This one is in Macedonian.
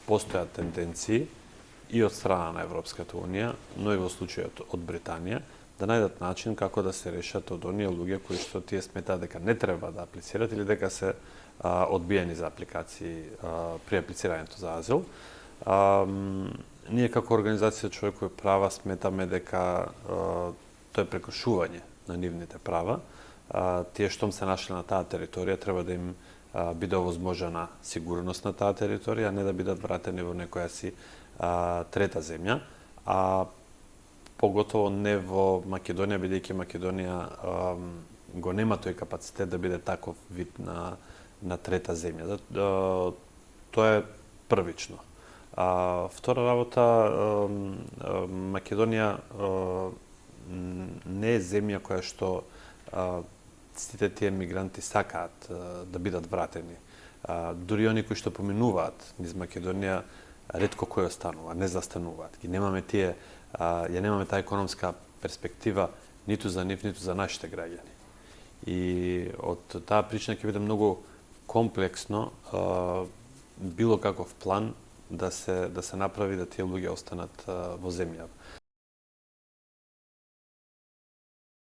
постојат тенденции и од страна на Европската Унија, но и во случајот од Британија, да најдат начин како да се решат од оние луѓе кои што тие сметаат дека не треба да аплицират или дека се одбиени за апликации при аплицирањето за азил. Ние како Организација за човекови права сметаме дека тоа е прекршување на нивните права. Тие штом се нашли на таа територија треба да им биде овозможена сигурност на таа територија, а не да бидат вратени во некоја си трета земја, а поготово не во Македонија, бидејќи Македонија го нема тој капацитет да биде таков вид на трета земја. Тоа е првично. Втора работа, Македонија не е земја која што сите тие мигранти сакаат да бидат вратени. Дури они кои што поминуваат низ Македонија, ретко кој останува, не застануваат. Ги немаме тие, ја немаме таа економска перспектива ниту за нив, ниту за нашите граѓани. И од таа причина ќе биде многу комплексно било каков план да се направи да тие луѓе останат во земја.